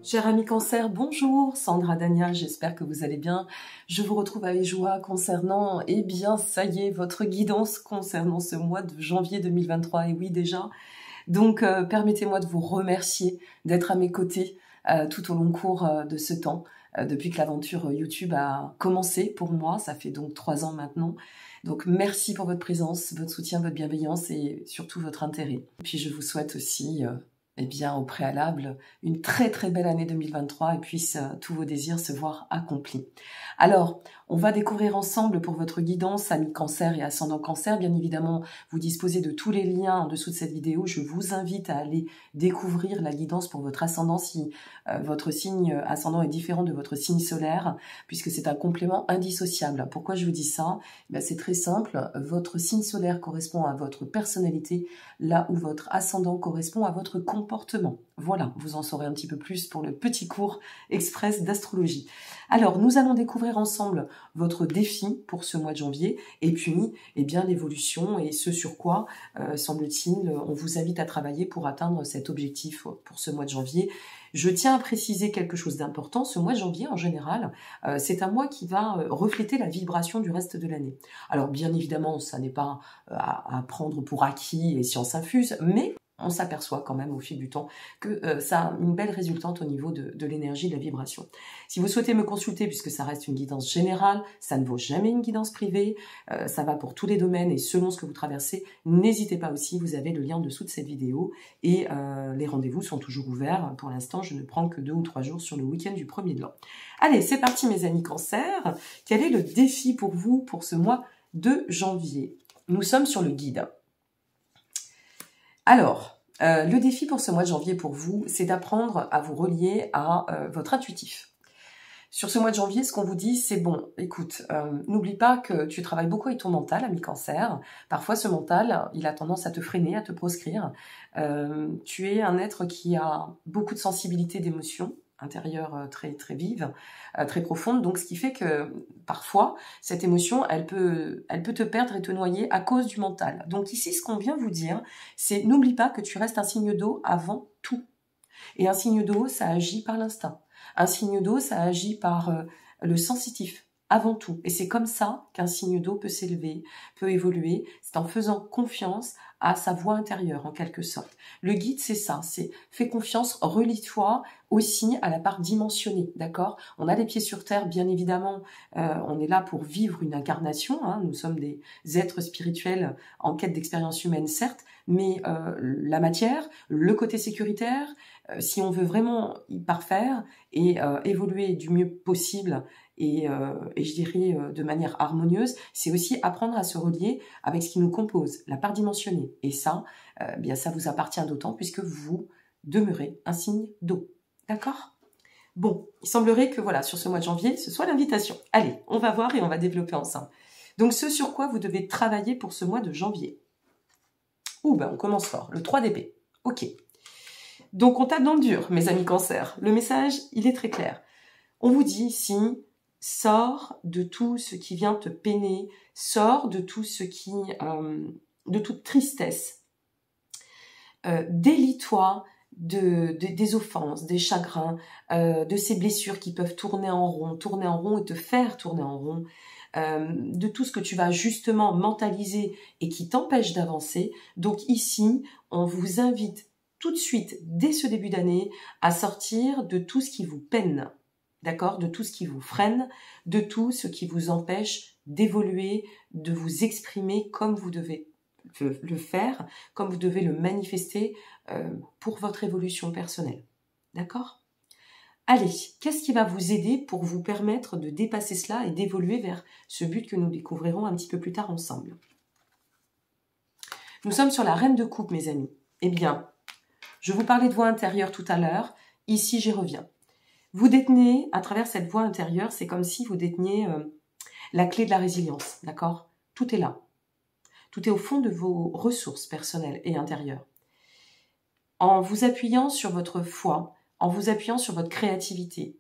Chers amis Cancer, bonjour, Sandra Dania, j'espère que vous allez bien. Je vous retrouve avec joie concernant, eh bien, ça y est, votre guidance concernant ce mois de janvier 2023, et oui déjà. Donc, permettez-moi de vous remercier d'être à mes côtés tout au long cours de ce temps, depuis que l'aventure YouTube a commencé pour moi, ça fait donc 3 ans maintenant. Donc, merci pour votre présence, votre soutien, votre bienveillance et surtout votre intérêt. Et puis, je vous souhaite aussi... eh bien, au préalable, une très très belle année 2023 et puissent tous vos désirs se voir accomplis. Alors, on va découvrir ensemble pour votre guidance, amis Cancer et ascendant Cancer. Bien évidemment, vous disposez de tous les liens en dessous de cette vidéo. Je vous invite à aller découvrir la guidance pour votre ascendant si votre signe ascendant est différent de votre signe solaire, puisque c'est un complément indissociable. Pourquoi je vous dis ça? C'est très simple. Votre signe solaire correspond à votre personnalité, là où votre ascendant correspond à votre comportement. Voilà, vous en saurez un petit peu plus pour le petit cours express d'astrologie. Alors, nous allons découvrir ensemble votre défi pour ce mois de janvier, et puis, eh bien, l'évolution et ce sur quoi, semble-t-il, on vous invite à travailler pour atteindre cet objectif pour ce mois de janvier. Je tiens à préciser quelque chose d'important. Ce mois de janvier, en général, c'est un mois qui va refléter la vibration du reste de l'année. Alors, bien évidemment, ça n'est pas à prendre pour acquis et science infuse, mais on s'aperçoit quand même au fil du temps que ça a une belle résultante au niveau de l'énergie, de la vibration. Si vous souhaitez me consulter, puisque ça reste une guidance générale, ça ne vaut jamais une guidance privée, ça va pour tous les domaines et selon ce que vous traversez, n'hésitez pas aussi, vous avez le lien en dessous de cette vidéo et les rendez-vous sont toujours ouverts. Pour l'instant, je ne prends que 2 ou 3 jours sur le week-end du 1er de l'an. Allez, c'est parti mes amis Cancer. Quel est le défi pour vous pour ce mois de janvier? Nous sommes sur le guide. Alors, le défi pour ce mois de janvier pour vous, c'est d'apprendre à vous relier à votre intuitif. Sur ce mois de janvier, ce qu'on vous dit, c'est bon, écoute, n'oublie pas que tu travailles beaucoup avec ton mental, ami Cancer. Parfois, ce mental, il a tendance à te freiner, à te proscrire. Tu es un être qui a beaucoup de sensibilité d'émotions intérieure très très vive, très profonde, donc ce qui fait que parfois cette émotion elle peut te perdre et te noyer à cause du mental. Donc ici ce qu'on vient vous dire, c'est n'oublie pas que tu restes un signe d'eau avant tout. Et un signe d'eau, ça agit par l'instinct. Un signe d'eau, ça agit par le sensitif avant tout. Et c'est comme ça qu'un signe d'eau peut s'élever, peut évoluer. C'est en faisant confiance à sa voix intérieure, en quelque sorte. Le guide, c'est ça, c'est fais confiance, relie-toi aussi à la part dimensionnée, d'accord? On a les pieds sur terre, bien évidemment, on est là pour vivre une incarnation, hein, nous sommes des êtres spirituels en quête d'expérience humaine, certes, mais la matière, le côté sécuritaire, si on veut vraiment y parfaire et évoluer du mieux possible et je dirais de manière harmonieuse, c'est aussi apprendre à se relier avec ce qui nous compose, la part dimensionnée. Et ça, bien ça vous appartient d'autant puisque vous demeurez un signe d'eau. D'accord? Bon, il semblerait que voilà, sur ce mois de janvier, ce soit l'invitation. Allez, on va voir et on va développer ensemble. Donc ce sur quoi vous devez travailler pour ce mois de janvier. Ouh, ben on commence fort, le 3 d'épée. Ok. Donc on tape dans le dur, mes amis Cancer. Le message, il est très clair. On vous dit ici, sors de tout ce qui vient te peiner, sors de tout ce qui, de toute tristesse. Délie-toi des offenses, des chagrins, de ces blessures qui peuvent tourner en rond et te faire tourner en rond. De tout ce que tu vas justement mentaliser et qui t'empêche d'avancer. Donc ici, on vous invite tout de suite, dès ce début d'année, à sortir de tout ce qui vous peine, d'accord, de tout ce qui vous freine, de tout ce qui vous empêche d'évoluer, de vous exprimer comme vous devez le faire, comme vous devez le manifester pour votre évolution personnelle, d'accord? Allez, qu'est-ce qui va vous aider pour vous permettre de dépasser cela et d'évoluer vers ce but que nous découvrirons un petit peu plus tard ensemble? Nous sommes sur la reine de coupe, mes amis. Eh bien, je vous parlais de voix intérieure tout à l'heure. Ici, j'y reviens. Vous détenez, à travers cette voix intérieure, c'est comme si vous déteniez la clé de la résilience, d'accord? Tout est là. Tout est au fond de vos ressources personnelles et intérieures. En vous appuyant sur votre foi, en vous appuyant sur votre créativité,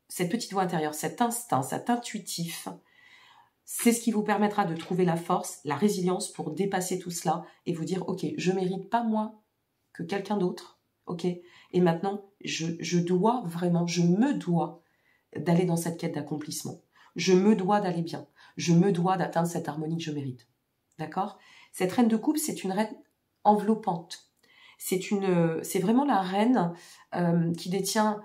cette petite voix intérieure, cet instinct, cet intuitif, c'est ce qui vous permettra de trouver la force, la résilience pour dépasser tout cela et vous dire, ok, je mérite pas moi que quelqu'un d'autre, ok? Et maintenant, je dois vraiment, je me dois d'aller dans cette quête d'accomplissement. Je me dois d'aller bien. Je me dois d'atteindre cette harmonie que je mérite. D'accord? Cette reine de coupe, c'est une reine enveloppante. C'est vraiment la reine qui détient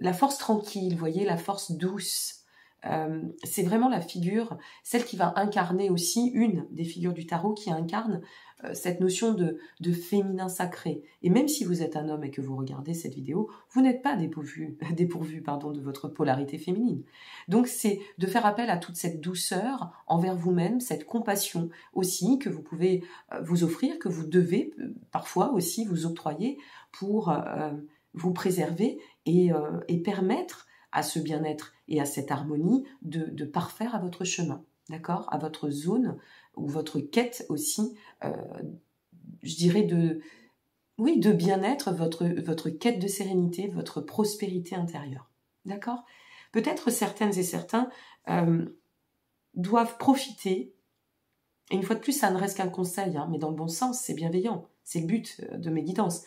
la force tranquille, vous voyez, la force douce. C'est vraiment la figure, celle qui va incarner aussi, une des figures du tarot qui incarne cette notion de féminin sacré. Et même si vous êtes un homme et que vous regardez cette vidéo, vous n'êtes pas dépourvu de votre polarité féminine. Donc c'est de faire appel à toute cette douceur envers vous-même, cette compassion aussi que vous pouvez vous offrir, que vous devez parfois aussi vous octroyer pour vous préserver et permettre à ce bien-être et à cette harmonie de parfaire à votre chemin, d'accord? À votre zone ou votre quête aussi, je dirais de bien-être, votre quête de sérénité, votre prospérité intérieure, d'accord? Peut-être certaines et certains doivent profiter, et une fois de plus, ça ne reste qu'un conseil, hein, mais dans le bon sens, c'est bienveillant, c'est le but de mes guidances,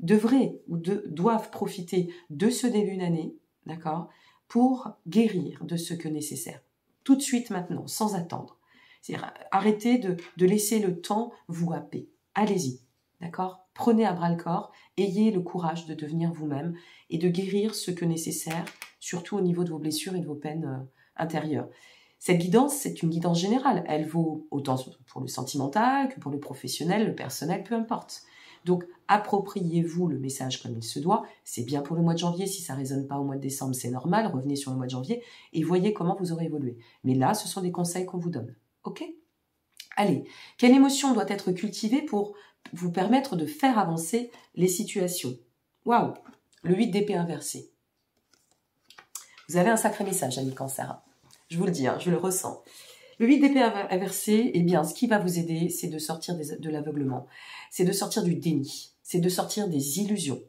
doivent profiter de ce début d'année, d'accord, pour guérir de ce que nécessaire. Tout de suite maintenant, sans attendre. C'est-à-dire, arrêtez de laisser le temps vous happer. Allez-y, d'accord? Prenez à bras le corps, ayez le courage de devenir vous-même et de guérir ce que nécessaire, surtout au niveau de vos blessures et de vos peines intérieures. Cette guidance, c'est une guidance générale. Elle vaut autant pour le sentimental que pour le professionnel, le personnel, peu importe. Donc, appropriez-vous le message comme il se doit. C'est bien pour le mois de janvier. Si ça ne résonne pas au mois de décembre, c'est normal. Revenez sur le mois de janvier et voyez comment vous aurez évolué. Mais là, ce sont des conseils qu'on vous donne. OK? Allez, quelle émotion doit être cultivée pour vous permettre de faire avancer les situations? Waouh! Le 8 d'épée inversé. Vous avez un sacré message, ami Cancer. Je vous le dis, hein, je le ressens. Le 8 d'épée inversé, eh bien, ce qui va vous aider, c'est de sortir de l'aveuglement. C'est de sortir du déni. C'est de sortir des illusions.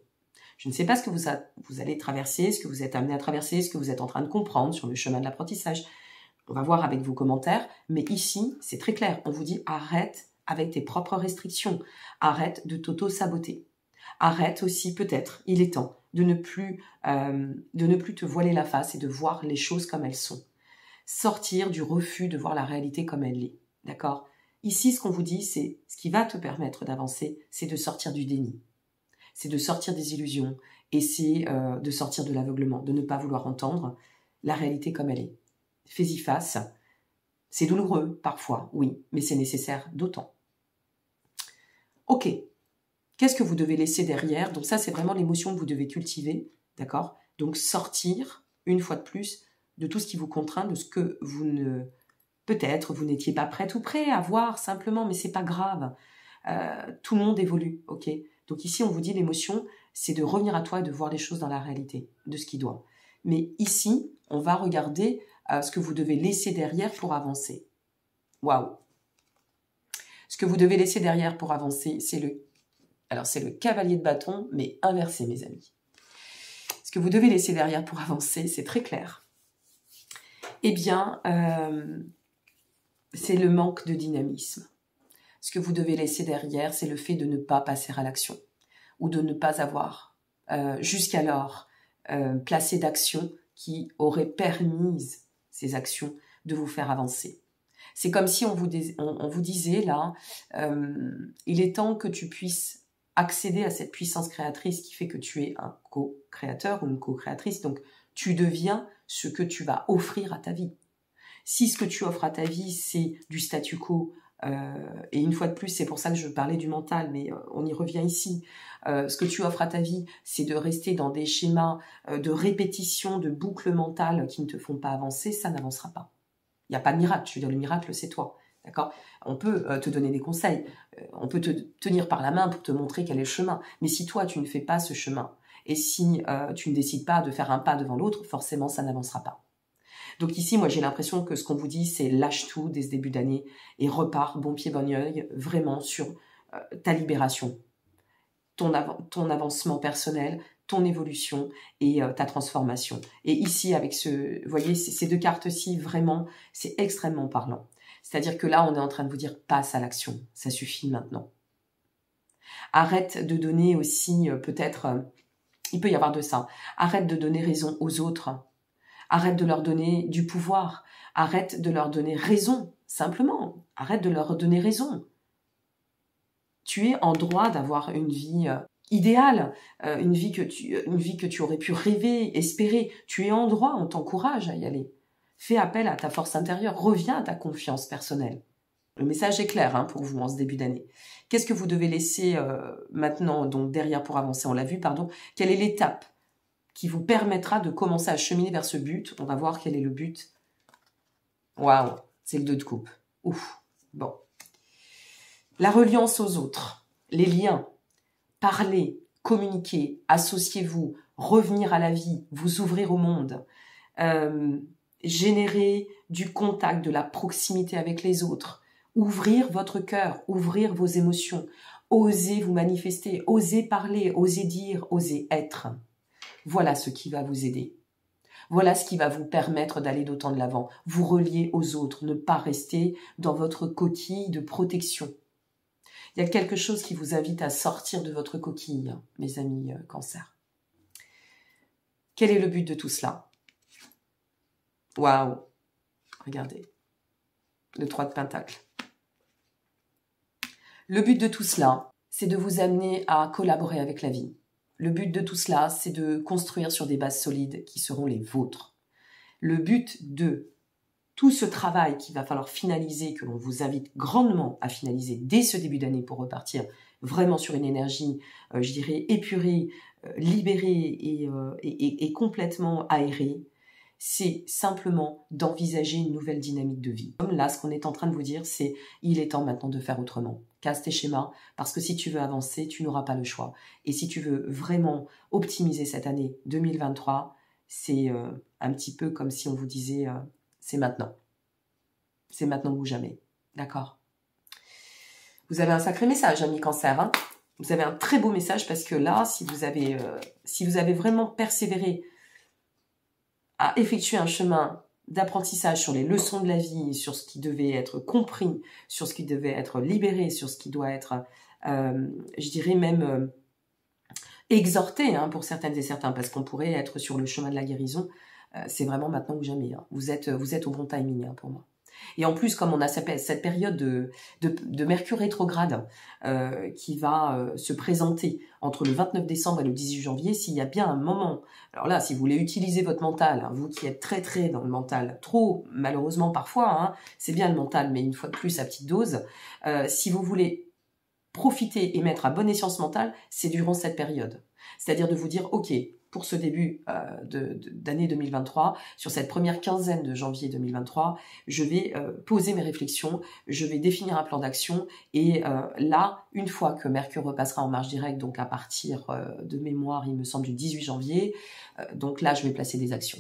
Je ne sais pas ce que vous allez traverser, ce que vous êtes amené à traverser, ce que vous êtes en train de comprendre sur le chemin de l'apprentissage. On va voir avec vos commentaires. Mais ici, c'est très clair. On vous dit arrête avec tes propres restrictions. Arrête de t'auto-saboter. Arrête aussi, peut-être, il est temps de ne plus te voiler la face et de voir les choses comme elles sont. Sortir du refus de voir la réalité comme elle est. D'accord? Ici, ce qu'on vous dit, c'est ce qui va te permettre d'avancer, c'est de sortir du déni. C'est de sortir des illusions et c'est de sortir de l'aveuglement, de ne pas vouloir entendre la réalité comme elle est. Fais-y face. C'est douloureux, parfois, oui, mais c'est nécessaire d'autant. Ok. Qu'est-ce que vous devez laisser derrière? Donc ça, c'est vraiment l'émotion que vous devez cultiver, d'accord? Donc sortir, une fois de plus, de tout ce qui vous contraint, de ce que peut-être vous n'étiez pas prête ou prêt à voir simplement, mais c'est pas grave. Tout le monde évolue, ok? Donc ici, on vous dit l'émotion, c'est de revenir à toi et de voir les choses dans la réalité, de ce qui doit. Mais ici, on va regarder ce que vous devez laisser derrière pour avancer. Waouh! Ce que vous devez laisser derrière pour avancer, c'est le cavalier de bâton, mais inversé, mes amis. Ce que vous devez laisser derrière pour avancer, c'est très clair. Eh bien, c'est le manque de dynamisme. Ce que vous devez laisser derrière, c'est le fait de ne pas passer à l'action ou de ne pas avoir jusqu'alors placé d'actions qui auraient permis ces actions de vous faire avancer. C'est comme si on vous disait là, il est temps que tu puisses accéder à cette puissance créatrice qui fait que tu es un co-créateur ou une co-créatrice, donc tu deviens ce que tu vas offrir à ta vie. Si ce que tu offres à ta vie, c'est du statu quo, et une fois de plus, c'est pour ça que je parlais du mental, mais on y revient ici, ce que tu offres à ta vie, c'est de rester dans des schémas de répétition, de boucles mentales qui ne te font pas avancer, ça n'avancera pas. Il n'y a pas de miracle, je veux dire, le miracle, c'est toi. D'accord? On peut te donner des conseils, on peut te tenir par la main pour te montrer quel est le chemin. Mais si toi, tu ne fais pas ce chemin, et si tu ne décides pas de faire un pas devant l'autre, forcément, ça n'avancera pas. Donc ici, moi, j'ai l'impression que ce qu'on vous dit, c'est lâche tout dès ce début d'année et repars bon pied, bon oeil, vraiment sur ta libération, ton avancement personnel, ton évolution et ta transformation. Et ici, avec vous voyez, ces deux cartes-ci, vraiment, c'est extrêmement parlant. C'est-à-dire que là, on est en train de vous dire, passe à l'action. Ça suffit maintenant. Arrête de donner aussi, peut-être, il peut y avoir de ça. Arrête de donner raison aux autres. Arrête de leur donner du pouvoir. Arrête de leur donner raison, simplement. Arrête de leur donner raison. Tu es en droit d'avoir une vie idéale, une vie que tu aurais pu rêver, espérer. Tu es en droit, on t'encourage à y aller. Fais appel à ta force intérieure, reviens à ta confiance personnelle. Le message est clair pour vous en ce début d'année. Qu'est-ce que vous devez laisser maintenant, donc derrière pour avancer, on l'a vu, pardon. Quelle est l'étape qui vous permettra de commencer à cheminer vers ce but? On va voir quel est le but. Waouh, c'est le 2 de coupe. Ouf, bon. La reliance aux autres, les liens, parler, communiquer, associez-vous, revenir à la vie, vous ouvrir au monde, générer du contact, de la proximité avec les autres, ouvrir votre cœur, ouvrir vos émotions, osez vous manifester, osez parler, osez dire, osez être. Voilà ce qui va vous aider. Voilà ce qui va vous permettre d'aller d'autant de l'avant. Vous relier aux autres, ne pas rester dans votre coquille de protection. Il y a quelque chose qui vous invite à sortir de votre coquille, mes amis Cancer. Quel est le but de tout cela? Waouh! Regardez. Le 3 de Pentacle. Le but de tout cela, c'est de vous amener à collaborer avec la vie. Le but de tout cela, c'est de construire sur des bases solides qui seront les vôtres. Le but de tout ce travail qu'il va falloir finaliser, que l'on vous invite grandement à finaliser dès ce début d'année pour repartir vraiment sur une énergie, je dirais, épurée, libérée et complètement aérée, c'est simplement d'envisager une nouvelle dynamique de vie. Comme là, ce qu'on est en train de vous dire, c'est il est temps maintenant de faire autrement. Casse tes schémas, parce que si tu veux avancer, tu n'auras pas le choix. Et si tu veux vraiment optimiser cette année 2023, c'est un petit peu comme si on vous disait c'est maintenant. C'est maintenant ou jamais. D'accord? Vous avez un sacré message, ami Cancer. Vous avez un très beau message parce que là, si vous avez vraiment persévéré à effectuer un chemin d'apprentissage sur les leçons de la vie, sur ce qui devait être compris, sur ce qui devait être libéré, sur ce qui doit être, je dirais même exhorté pour certaines et certains, parce qu'on pourrait être sur le chemin de la guérison. C'est vraiment maintenant ou jamais. Vous êtes au bon timing pour moi. Et en plus, comme on a cette période de Mercure rétrograde qui va se présenter entre le 29 décembre et le 18 janvier, s'il y a bien un moment, alors là, si vous voulez utiliser votre mental, vous qui êtes très très dans le mental, trop malheureusement parfois, c'est bien le mental, mais une fois de plus à petite dose, si vous voulez profiter et mettre à bon escient ce mental, c'est durant cette période. C'est-à-dire de vous dire, ok, pour ce début d'année 2023, sur cette première quinzaine de janvier 2023, je vais poser mes réflexions, je vais définir un plan d'action et là, une fois que Mercure repassera en marche directe, donc à partir de mémoire, il me semble, du 18 janvier, donc là, je vais placer des actions.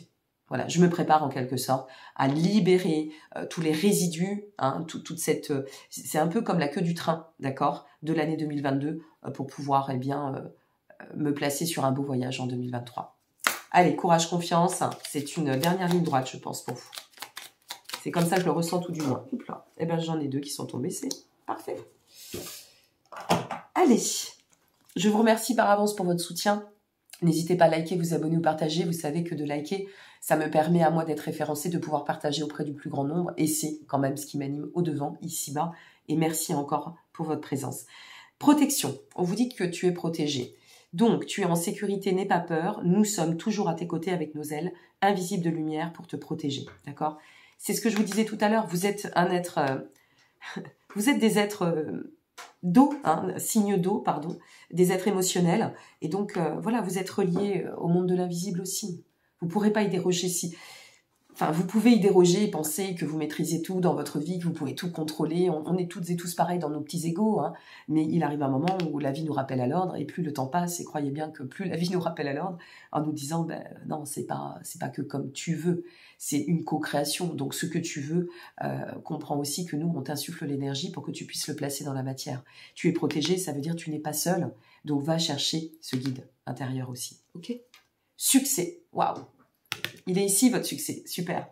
Voilà, je me prépare en quelque sorte à libérer tous les résidus, toute cette, c'est un peu comme la queue du train, d'accord, de l'année 2022 pour pouvoir, me placer sur un beau voyage en 2023. Allez, courage, confiance, c'est une dernière ligne droite, je pense, pour vous. C'est comme ça que je le ressens tout du moins. Oups là. Eh bien, j'en ai 2 qui sont tombés, c'est parfait. Allez, je vous remercie par avance pour votre soutien. N'hésitez pas à liker, vous abonner ou partager. Vous savez que de liker, ça me permet à moi d'être référencé, de pouvoir partager auprès du plus grand nombre. Et c'est quand même ce qui m'anime au-devant, ici-bas. Et merci encore pour votre présence. Protection. On vous dit que tu es protégé. Donc, tu es en sécurité, n'aie pas peur. Nous sommes toujours à tes côtés avec nos ailes invisibles de lumière pour te protéger. D'accord? C'est ce que je vous disais tout à l'heure. Vous êtes un être... vous êtes des êtres d'eau, signes d'eau, pardon, des êtres émotionnels. Et donc, voilà, vous êtes reliés au monde de l'invisible aussi. Vous ne pourrez pas y déroger si... Enfin, vous pouvez y déroger et penser que vous maîtrisez tout dans votre vie, que vous pouvez tout contrôler. On est toutes et tous pareils dans nos petits égos, mais il arrive un moment où la vie nous rappelle à l'ordre et plus le temps passe, et croyez bien que plus la vie nous rappelle à l'ordre en nous disant non, c'est pas que comme tu veux, c'est une co-création. Donc ce que tu veux comprend aussi que nous, on t'insuffle l'énergie pour que tu puisses le placer dans la matière. Tu es protégé, ça veut dire que tu n'es pas seul, donc va chercher ce guide intérieur aussi. Ok? Succès, waouh! Il est ici, votre succès. Super.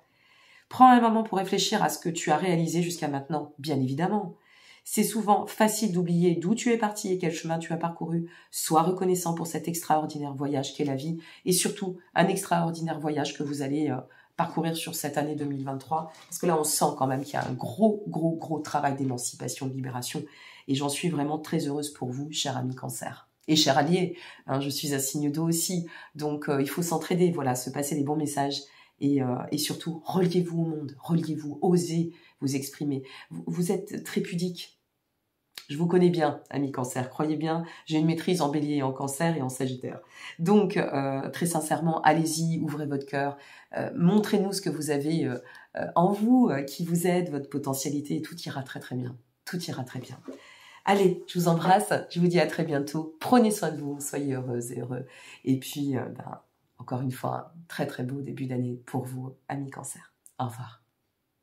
Prends un moment pour réfléchir à ce que tu as réalisé jusqu'à maintenant, bien évidemment. C'est souvent facile d'oublier d'où tu es parti et quel chemin tu as parcouru. Sois reconnaissant pour cet extraordinaire voyage qu'est la vie et surtout un extraordinaire voyage que vous allez parcourir sur cette année 2023. Parce que là, on sent quand même qu'il y a un gros travail d'émancipation, de libération. Et j'en suis vraiment très heureuse pour vous, cher ami Cancer. Et cher allié, hein, je suis un signe d'eau aussi. Donc, il faut s'entraider, voilà, se passer les bons messages. Et surtout, reliez-vous au monde, reliez-vous, osez vous exprimer. Vous êtes très pudique. Je vous connais bien, ami Cancer, croyez bien, j'ai une maîtrise en Bélier, en Cancer et en Sagittaire. Donc, très sincèrement, allez-y, ouvrez votre cœur, montrez-nous ce que vous avez en vous, qui vous aide, votre potentialité, et tout ira très bien. Tout ira très bien. Allez, je vous embrasse, je vous dis à très bientôt. Prenez soin de vous, soyez heureuses et heureux. Et puis, encore une fois, un très beau début d'année pour vous, amis Cancer. Au revoir.